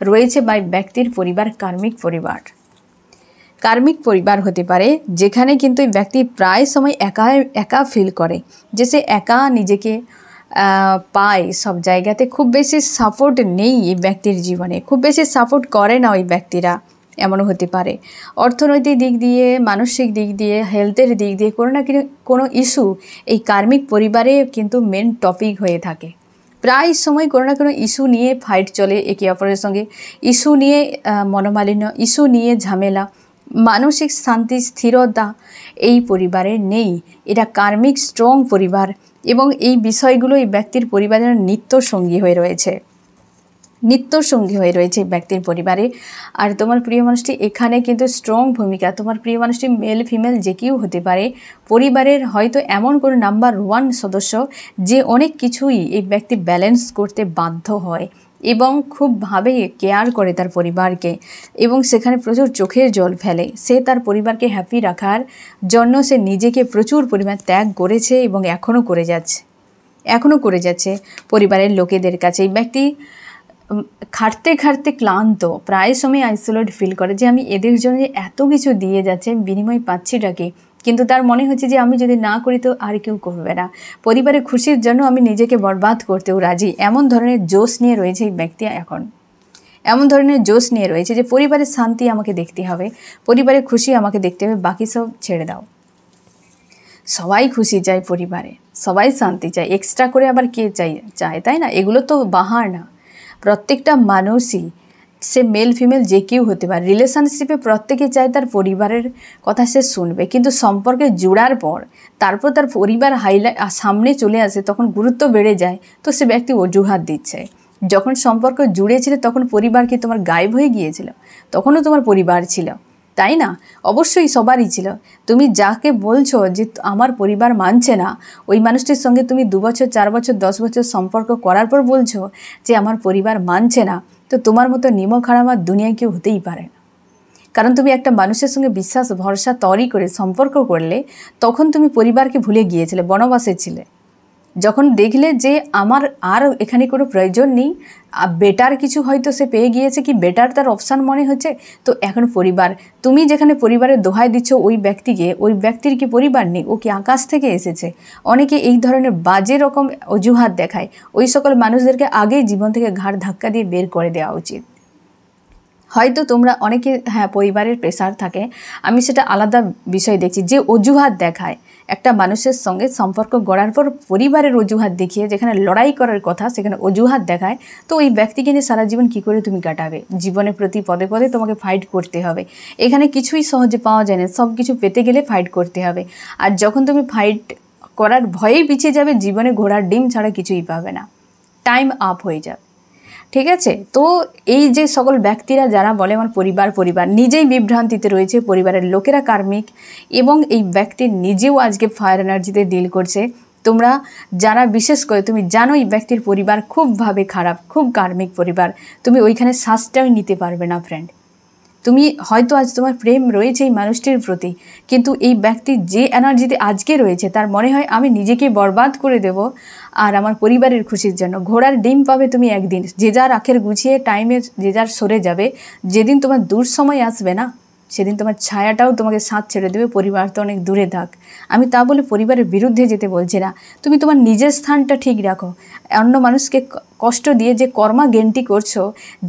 [SPEAKER 1] রয়েছে বা ব্যক্তির পরিবার কার্মিক পরিবার, কার্মিক পরিবার হতে পারে, যেখানে কিন্তু এই ব্যক্তি প্রায় সময় একা ফিল করে, যে সে একা নিজেকে পায় সব জায়গাতে। খুব বেশি সাপোর্ট নেই এই ব্যক্তির জীবনে, খুব বেশি সাপোর্ট করে না ওই ব্যক্তিরা, এমনও হতে পারে। অর্থনৈতিক দিক দিয়ে, মানসিক দিক দিয়ে, হেলথের দিক দিয়ে কোনো না কোনো ইস্যু এই কার্মিক পরিবারে কিন্তু মেন টপিক হয়ে থাকে। প্রায় সময় কোনো না কোনো ইস্যু নিয়ে ফাইট চলে একে অপরের সঙ্গে, ইস্যু নিয়ে মনোমালিন্য, ইস্যু নিয়ে ঝামেলা, মানসিক শান্তি স্থিরতা এই পরিবারে নেই। এটা কার্মিক স্ট্রং পরিবার, এবং এই বিষয়গুলো এই ব্যক্তির পরিবারের নিত্য সঙ্গী হয়ে রয়েছে, নিত্য সঙ্গী হয়ে রয়েছে ব্যক্তির পরিবারে। আর তোমার প্রিয় মানুষটি এখানে কিন্তু স্ট্রং ভূমিকা, তোমার প্রিয় মানুষটি মেল ফিমেল যে কেউ হতে পারে, পরিবারের হয়তো এমন কোনো নাম্বার 1 সদস্য যে অনেক কিছুই এই ব্যক্তি ব্যালেন্স করতে বাধ্য হয়, এবং খুবভাবে কেয়ার করে তার পরিবারকে, এবং সেখানে প্রচুর চোখের জল ফেলে। সে তার পরিবারকে হ্যাপি রাখার জন্য সে নিজেকে প্রচুর পরিমাণ ত্যাগ করেছে, এবং এখনও করে যাচ্ছে পরিবারের লোকেদের কাছে। এই ব্যক্তি খাটতে খাটতে ক্লান্ত, প্রায় সময় আইসোলেট ফিল করে, যে আমি এদের জন্য এত কিছু দিয়ে যাচ্ছে, বিনিময় পাচ্ছিটাকে, কিন্তু তার মনে হচ্ছে যে আমি যদি না করি তো আর কেউ করবে না, পরিবারের খুশির জন্য আমি নিজেকে বরবাদ করতেও রাজি। এমন ধরনের জোশ নিয়ে রয়েছে এই ব্যক্তি এখন, এমন ধরনের জোশ নিয়ে রয়েছে যে পরিবারের শান্তি আমাকে দেখতে হবে, পরিবারের খুশি আমাকে দেখতে হবে, বাকি সব ছেড়ে দাও। সবাই খুশি চায় পরিবারে, সবাই শান্তি চায়, এক্সট্রা করে আবার কে চায়, তাই না? এগুলো তো বাহানা। প্রত্যেকটা মানুষই, সে মেল ফিমেল যে কেউ হতে পারে, রিলেশনশিপে প্রত্যেকে চায় তার পরিবারের কথা সে শুনবে, কিন্তু সম্পর্কে জোড়ার পর তারপর তার পরিবার সামনে চলে আসে, তখন গুরুত্ব বেড়ে যায়, তো সে ব্যক্তি অজুহাত দিচ্ছে। যখন সম্পর্ক জুড়েছিল তখন পরিবার কি তোমার গায়েব হয়ে গিয়েছিল? তখনও তোমার পরিবার ছিল, তাই না? অবশ্যই সবারই ছিল। তুমি যাকে বলছো যে আমার পরিবার মানছে না, ওই মানুষটির সঙ্গে তুমি 2 বছর 4 বছর 10 বছর সম্পর্ক করার পর বলছো যে আমার পরিবার মানছে না, তো তোমার মতো নিমক হারামার দুনিয়ায় কেউ হতেই পারে না। কারণ তুমি একটা মানুষের সঙ্গে বিশ্বাস ভরসা তৈরি করে সম্পর্ক করলে, তখন তুমি পরিবারকে ভুলে গিয়েছিলে, বনবাসে ছিলে। যখন দেখলে যে আমার আর এখানে কোনো প্রয়োজন নেই, বেটার কিছু হয়তো সে পেয়ে গিয়েছে, কি বেটার তার অপশান মনে হচ্ছে, তো এখন পরিবার, তুমি যেখানে পরিবারের দোহাই দিচ্ছ ওই ব্যক্তিকে, ওই ব্যক্তির কি পরিবার নেই? ও কি আকাশ থেকে এসেছে? অনেকে এই ধরনের বাজে রকম অজুহাত দেখায়, ওই সকল মানুষদেরকে আগেই জীবন থেকে ঘাড় ধাক্কা দিয়ে বের করে দেওয়া উচিত। হয়তো তোমরা অনেকে, হ্যাঁ পরিবারের প্রেশার থাকে, আমি সেটা আলাদা বিষয় দেখছি, যে অজুহাত দেখায় একটা মানুষের সঙ্গে সম্পর্ক গড়ার পর পরিবারের অজুহাত দেখিয়ে যেখানে লড়াই করার কথা সেখানে অজুহাত দেখায়, তো ওই ব্যক্তিকে নিয়ে সারা জীবন কী করে তুমি কাটাবে? জীবনের প্রতি পদে পদে তোমাকে ফাইট করতে হবে। এখানে কিছুই সহজে পাওয়া যায় না, সব কিছু পেতে গেলে ফাইট করতে হবে। আর যখন তুমি ফাইট করার ভয়েই পিছিয়ে যাবে, জীবনে ঘোড়ার ডিম ছাড়া কিছুই পাবে না, টাইম আপ হয়ে যাবে। ঠিক আছে? তো এই যে সকল ব্যক্তিরা যারা বলে আমার পরিবার, নিজেই বিভ্রান্তিতে রয়েছে, পরিবারের লোকেরা কার্মিক, এবং এই ব্যক্তি নিজেও আজকে ফায়ার এনার্জিতে ডিল করছে। তোমরা যারা বিশেষ করে তুমি জানো এই ব্যক্তির পরিবার খুবভাবে খারাপ, খুব কার্মিক পরিবার, তুমি ওইখানে শ্বাসটাও নিতে পারবে না ফ্রেন্ড। তুমি হয়তো আজ তোমার প্রেম রয়েছে এই মানুষটির প্রতি, কিন্তু এই ব্যক্তি যে এনার্জিতে আজকে রয়েছে তার মনে হয় আমি নিজেকে বরবাদ করে দেব আর আমার পরিবারের খুশির জন্য। ঘোড়ার ডিম পাবে তুমি একদিন, যে যার আখের গুছিয়ে টাইমে যে যার সরে যাবে। যেদিন তোমার দূর সময় আসবে না, সেদিন তোমার ছায়াটাও তোমাকে সাথ ছেড়ে দেবে। পরিবার তো অনেক দূরে থাক, আমি তা বলে পরিবারের বিরুদ্ধে যেতে বলছি না। তুমি তোমার নিজের স্থানটা ঠিক রাখো। অন্য মানুষকে কষ্ট দিয়ে যে কর্মা গেন্টি করছো,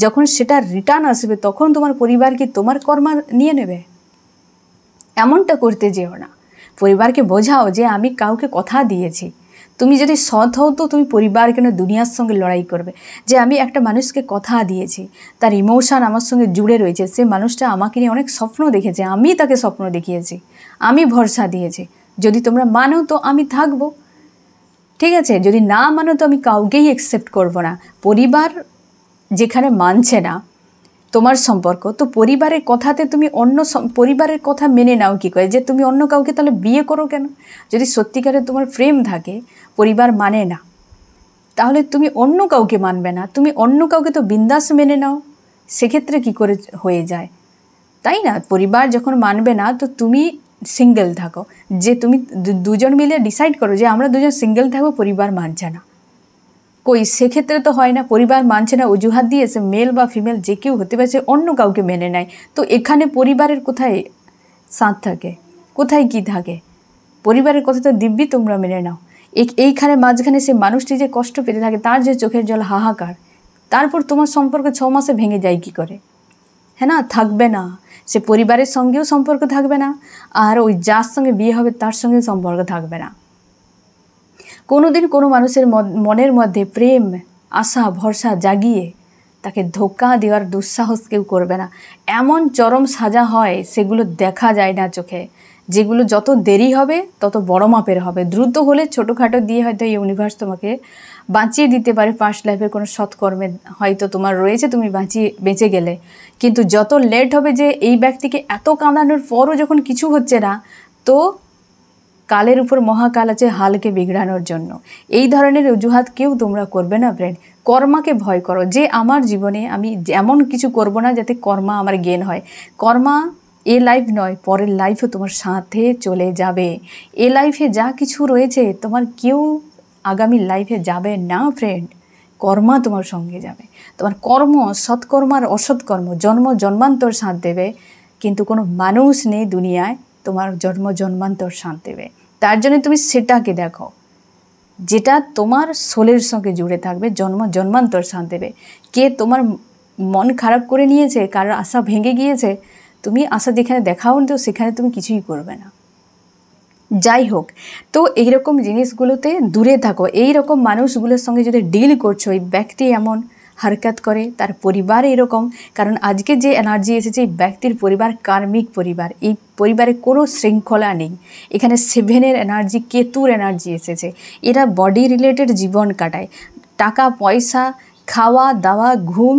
[SPEAKER 1] যখন সেটা রিটার্ন আসবে তখন তোমার পরিবার কি তোমার কর্মা নিয়ে নেবে? এমনটা করতে যেও না। পরিবারকে বোঝাও যে আমি কাউকে কথা দিয়েছি। তুমি যদি সৎ হও তো তুমি পরিবার কেন দুনিয়ার সঙ্গে লড়াই করবে? যে আমি একটা মানুষকে কথা দিয়েছি, তার ইমোশান আমার সঙ্গে জুড়ে রয়েছে, সে মানুষটা আমাকে নিয়ে অনেক স্বপ্ন দেখেছে, আমি তাকে স্বপ্ন দেখিয়েছি, আমি ভরসা দিয়েছি। যদি তোমরা মানো তো আমি থাকবো, ঠিক আছে? যদি না মানো তো আমি কাউকেই অ্যাকসেপ্ট করব না। পরিবার যেখানে মানছে না তোমার সম্পর্ক, তো পরিবারের কথাতে তুমি অন্য পরিবারের কথা মেনে নাও কী করে? যে তুমি অন্য কাউকে তাহলে বিয়ে করো কেন? যদি সত্যিকারে তোমার প্রেম থাকে, পরিবার মানে না, তাহলে তুমি অন্য কাউকে মানবে না। তুমি অন্য কাউকে তো বিন্দাস মেনে নাও, সেক্ষেত্রে কি করে হয়ে যায়, তাই না? পরিবার যখন মানবে না তো তুমি সিঙ্গেল থাকো, যে তুমি দুজন মিলে ডিসাইড করো যে আমরা দুজন সিঙ্গেল থাকবো, পরিবার মানছে না, কই সেক্ষেত্রে তো হয় না। পরিবার মানছে না অজুহাত দিয়ে সে মেল বা ফিমেল যে কেউ হতে পারে, অন্য কাউকে মেনে নেয়। তো এখানে পরিবারের কোথায় সাথ থাকে, কোথায় কি থাকে? পরিবারের কথা তো দিব্যি তোমরা মেনে নাও। এইখানে মাঝখানে সে মানুষটি যে কষ্ট পেতে থাকে, তার যে চোখের জল হাহাকার, তারপর তোমার সম্পর্ক 6 মাসে ভেঙে যায় কি করে? হ্যাঁ না, থাকবে না। সে পরিবারের সঙ্গেও সম্পর্ক থাকবে না, আর ওই যার সঙ্গে বিয়ে হবে তার সঙ্গে সম্পর্ক থাকবে না। কোনোদিন কোনো মানুষের মনের মধ্যে প্রেম, আশা, ভরসা জাগিয়ে তাকে ধোঁকা দেওয়ার দুঃসাহস কেউ করবে না। এমন চরম সাজা হয় সেগুলো দেখা যায় না চোখে, যেগুলো যত দেরি হবে তত বড় মাপের হবে। দ্রুত হলে ছোটোখাটো দিয়ে হয়তো ইউনিভার্স তোমাকে বাঁচিয়ে দিতে পারে, পাস্ট লাইফের কোনো সৎকর্মে হয়তো তোমার রয়েছে, তুমি বেঁচে গেলে। কিন্তু যত লেট হবে, যে এই ব্যক্তিকে এত কাঁদানোর পরও যখন কিছু হচ্ছে না, তো কালের উপর মহাকাল আছে হালকে বিগড়ানোর জন্য। এই ধরনের অজুহাত কেউ তোমরা করবে না ফ্রেন্ড। কর্মাকে ভয় করো, যে আমার জীবনে আমি এমন কিছু করব না যাতে কর্মা আমার গেন হয়। কর্মা এ লাইফ নয়, পরের লাইফও তোমার সাথে চলে যাবে। এ লাইফে যা কিছু রয়েছে তোমার কেউ আগামী লাইফে যাবে না ফ্রেন্ড, কর্মা তোমার সঙ্গে যাবে। তোমার কর্ম, সৎকর্ম আর অসৎকর্ম জন্ম জন্মান্তর সাথ দেবে, কিন্তু কোনো মানুষ নেই দুনিয়ায় তোমার জন্ম জন্মান্তর সাথ দেবে। তার জন্য তুমি সেটাকে দেখো যেটা তোমার সোলের সঙ্গে জুড়ে থাকবে, জন্ম জন্মান্তর সাথ দেবে। কে তোমার মন খারাপ করে নিয়েছে, কারোর আশা ভেঙে গিয়েছে, তুমি আশা যেখানে দেখাও তো সেখানে তুমি কিছুই করবে না। যাই হোক, তো এইরকম জিনিসগুলোতে দূরে থাকো। এই রকম মানুষগুলোর সঙ্গে যদি ডিল করছো, এই ব্যক্তি এমন হরকত করে, তার পরিবার এরকম, কারণ আজকে যে এনার্জি এসেছে এই ব্যক্তির পরিবার কার্মিক পরিবার, এই পরিবারে কোনো শৃঙ্খলা নেই। এখানে 7-এর এনার্জি, কেতুর এনার্জি এসেছে। এরা বডি রিলেটেড জীবন কাটায়, টাকা পয়সা, খাওয়া দাওয়া, ঘুম,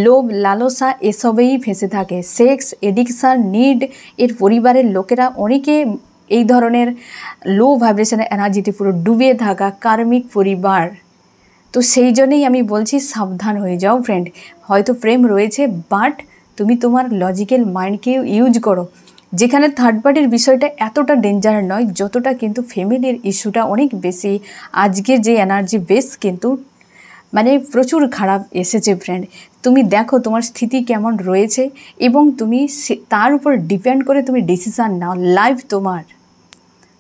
[SPEAKER 1] লোভ লালসা এসবেই ফেঁসে থাকে। সেক্স এডিকশান, নিড, এর পরিবারের লোকেরা অনেকে এই ধরনের লো ভাইব্রেশনের এনার্জিতে পুরো ডুবে থাকা কার্মিক পরিবার। তো সেই জন্যই আমি বলছি সাবধান হয়ে যাও ফ্রেন্ড। হয়তো প্রেম রয়েছে, বাট তুমি তোমার লজিক্যাল মাইন্ডকে ইউজ করো। যেখানে থার্ড পার্টির বিষয়টা এতটা ডেঞ্জার নয়, যতটা কিন্তু ফ্যামিলির ইস্যুটা অনেক বেশি। আজকে যে এনার্জি বেস কিন্তু মানে প্রচুর খারাপ এসেছে ফ্রেন্ড। তুমি দেখো তোমার স্থিতি কেমন রয়েছে এবং তুমি তার উপর ডিপেন্ড করে তুমি ডিসিশান নাও। লাইফ তোমার,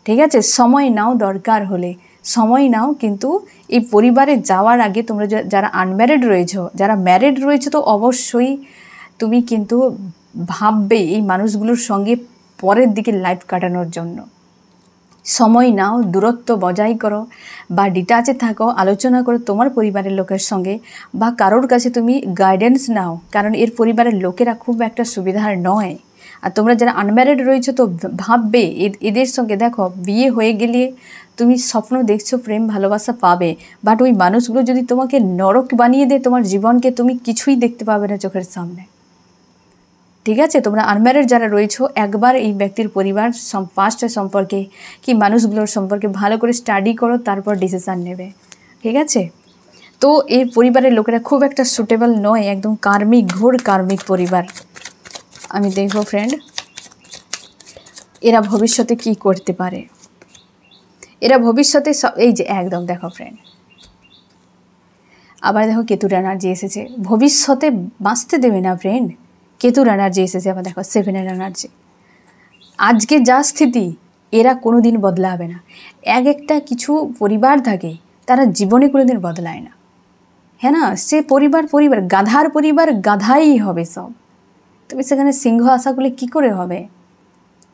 [SPEAKER 1] ঠিক আছে? সময় নাও, দরকার হলে সময় নাও, কিন্তু এই পরিবারে যাওয়ার আগে তোমরা যারা আনম্যারিড রয়েছো, যারা ম্যারিড রয়েছে, তো অবশ্যই তুমি কিন্তু ভাববে এই মানুষগুলোর সঙ্গে পরের দিকে লাইফ কাটানোর জন্য। সময় নাও, দূরত্ব বজায় করো বা ডিটাচে থাকো, আলোচনা করো তোমার পরিবারের লোকের সঙ্গে, বা কারোর কাছে তুমি গাইডেন্স নাও, কারণ এর পরিবারের লোকেরা খুব একটা সুবিধার নয়। আর তোমরা যারা আনম্যারিড রয়েছো তো ভাববে এদের সঙ্গে, দেখো বিয়ে হয়ে গেলে তুমি স্বপ্ন দেখছো প্রেম ভালোবাসা পাবে, বাট ওই মানুষগুলো যদি তোমাকে নরক বানিয়ে দেয় তোমার জীবনকে, তুমি কিছুই দেখতে পাবে না চোখের সামনে, ঠিক আছে? তোমরা আনম্যারিড যারা রয়েছো, একবার এই ব্যক্তির পরিবার পাস্টের সম্পর্কে কি মানুষগুলোর সম্পর্কে ভালো করে স্টাডি করো, তারপর ডিসিশান নেবে, ঠিক আছে? তো এই পরিবারের লোকেরা খুব একটা সুটেবল নয়, একদম কার্মিক, ঘোর কার্মিক পরিবার। আমি দেখব ফ্রেন্ড এরা ভবিষ্যতে কি করতে পারে। এরা ভবিষ্যতে এই যে একদম দেখো ফ্রেন্ড, আবার দেখো কেতুর এনার্জি এসেছে, ভবিষ্যতে বাঁচতে দেবে না ফ্রেন্ড। কেতুর এনার্জি এসেছে, আবার দেখো 7-এর এনার্জি। আজকে যা স্থিতি এরা কোনো দিন বদলাবে না। একটা কিছু পরিবার থাকে তারা জীবনে কোনো দিন বদলায় না, হ্যাঁ না? সে পরিবার গাধার পরিবার গাধাই হবে সব। তবে সেখানে সিংহ আশা করলে কী করে হবে,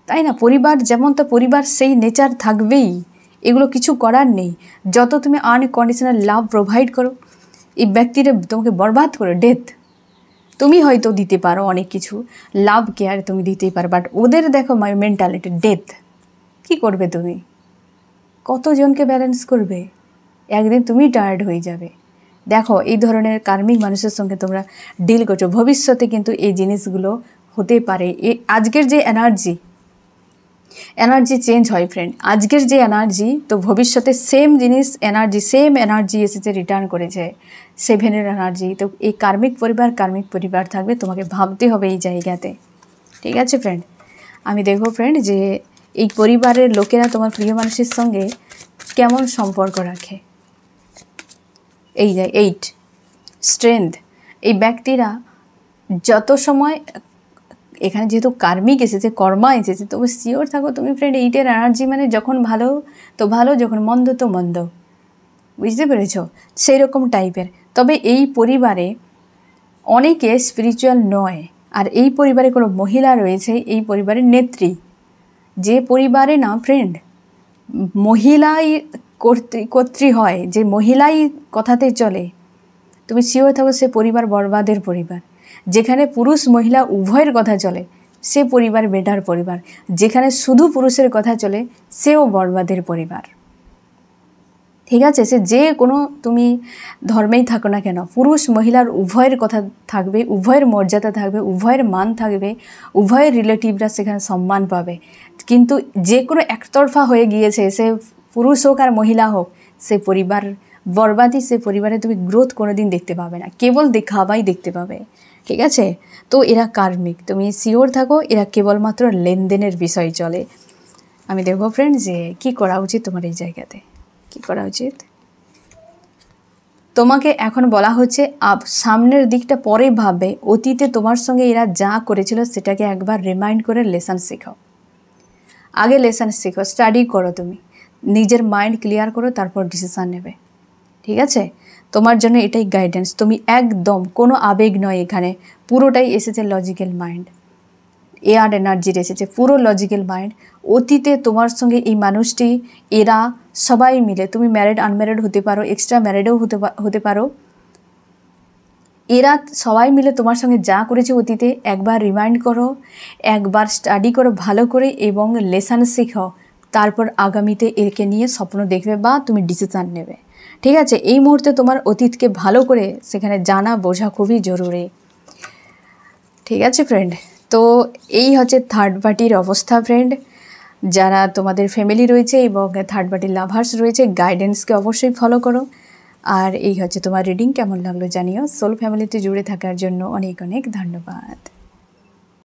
[SPEAKER 1] তাই না? পরিবার যেমন, তো পরিবার সেই নেচার থাকবেই, এগুলো কিছু করার নেই। যত তুমি আনকন্ডিশনাল লাভ প্রোভাইড করো, এই ব্যক্তিরা তোমাকে বরবাদ করো, ডেথ। তুমি হয়তো দিতে পারো অনেক কিছু, লাভ কেয়ার তুমি দিতেই পারো, বাট ওদের দেখো মেন্টালিটি ডেথ। কী করবে তুমি? কতজনকে ব্যালেন্স করবে? একদিন তুমি টায়ার্ড হয়ে যাবে। দেখো এই ধরনের কার্মিক মানুষের সঙ্গে তোমরা ডিল করছো, ভবিষ্যতে কিন্তু এই জিনিসগুলো হতে পারে। আজকের যে এনার্জি চেঞ্জ হয় ফ্রেন্ড, আজকের যে এনার্জি, তো ভবিষ্যতে সেম এনার্জি এসেছে, রিটার্ন করেছে 7-এর এনার্জি। তো এই কার্মিক পরিবার থাকবে, তোমাকে ভাবতে হবে এই জায়গাতে, ঠিক আছে ফ্রেন্ড? আমি দেখো ফ্রেন্ড যে এই পরিবারের লোকেরা তোমার প্রিয় মানুষের সঙ্গে কেমন সম্পর্ক রাখে। এই যে 8 স্ট্রেংথ, এই ব্যক্তিরা যত সময়, এখানে যেহেতু কার্মিক এসেছে, কর্মা এসেছে, তবে শিওর থাকো তুমি ফ্রেন্ড 8-এর এনার্জি মানে যখন ভালো তো ভালো, যখন মন্দ তো মন্দ, বুঝতে পেরেছ? সেই রকম টাইপের। তবে এই পরিবারে অনেকে স্পিরিচুয়াল নয়, আর এই পরিবারে কোনো মহিলা রয়েছে, এই পরিবারের নেত্রী। যে পরিবারে না ফ্রেন্ড মহিলাই কর্ত্রী হয়, যে মহিলাই কথাতে চলে, তুমি শিওর থাকো সে পরিবার বরবাদের পরিবার। যেখানে পুরুষ মহিলা উভয়ের কথা চলে সে পরিবার বেটার পরিবার, যেখানে শুধু পুরুষের কথা চলে সেও বরবাদের পরিবার, ঠিক আছে? সে যে কোনো তুমি ধর্মেই থাকো না কেন, পুরুষ মহিলার উভয়ের কথা থাকবে, উভয়ের মর্যাদা থাকবে, উভয়ের মান থাকবে, উভয়ের রিলেটিভরা সেখানে সম্মান পাবে। কিন্তু যে কোনো একতরফা হয়ে গিয়েছে, সে পুরুষ হোক আর মহিলা হোক, সে পরিবার বরবাদী, সে পরিবারে তুমি গ্রোথ কোনো দিন দেখতে পাবে না, কেবল দেখাবাই দেখতে পাবে, ঠিক আছে? তো এরা কার্মিক, তুমি শিওর থাকো এরা কেবলমাত্র লেনদেনের বিষয় চলে। আমি দেখবো ফ্রেন্ড যে কী করা উচিত তোমার এই জায়গাতে, কী করা উচিত। তোমাকে এখন বলা হচ্ছে সামনের দিকটা পরে ভাববে, অতীতে তোমার সঙ্গে এরা যা করেছিল সেটাকে একবার রিমাইন্ড করে লেসন শেখো। আগে লেসন শেখো, স্টাডি করো, তুমি নিজের মাইন্ড ক্লিয়ার করো, তারপর ডিসিশান নেবে, ঠিক আছে? তোমার জন্য এটাই গাইডেন্স। তুমি একদম কোনো আবেগ নয়, এখানে পুরোটাই এসেছে লজিক্যাল মাইন্ড, এয়ার এনার্জির এসেছে পুরো লজিক্যাল মাইন্ড। অতীতে তোমার সঙ্গে এই মানুষটি, এরা সবাই মিলে, তুমি ম্যারিড আনম্যারিড হতে পারো, এক্সট্রা ম্যারিডও হতে পারো, এরা সবাই মিলে তোমার সঙ্গে যা করেছে অতীতে একবার রিমাইন্ড করো, একবার স্টাডি করো ভালো করে, এবং লেসন শেখো। তারপর আগামীতে একে নিয়ে স্বপ্ন দেখবে বা তুমি ডিসিশান নেবে, ঠিক আছে? এই মুহূর্তে তোমার অতীতকে ভালো করে সেখানে জানা বোঝা খুবই জরুরি, ঠিক আছে ফ্রেন্ড? তো এই হচ্ছে থার্ড পার্টির অবস্থা ফ্রেন্ড। যারা তোমাদের ফ্যামিলি রয়েছে এবং থার্ড পার্টির লাভার্স রয়েছে, গাইডেন্সকে অবশ্যই ফলো করো। আর এই হচ্ছে তোমার রিডিং, কেমন লাগলো জানিও। সোল ফ্যামিলিতে জুড়ে থাকার জন্য অনেক অনেক ধন্যবাদ।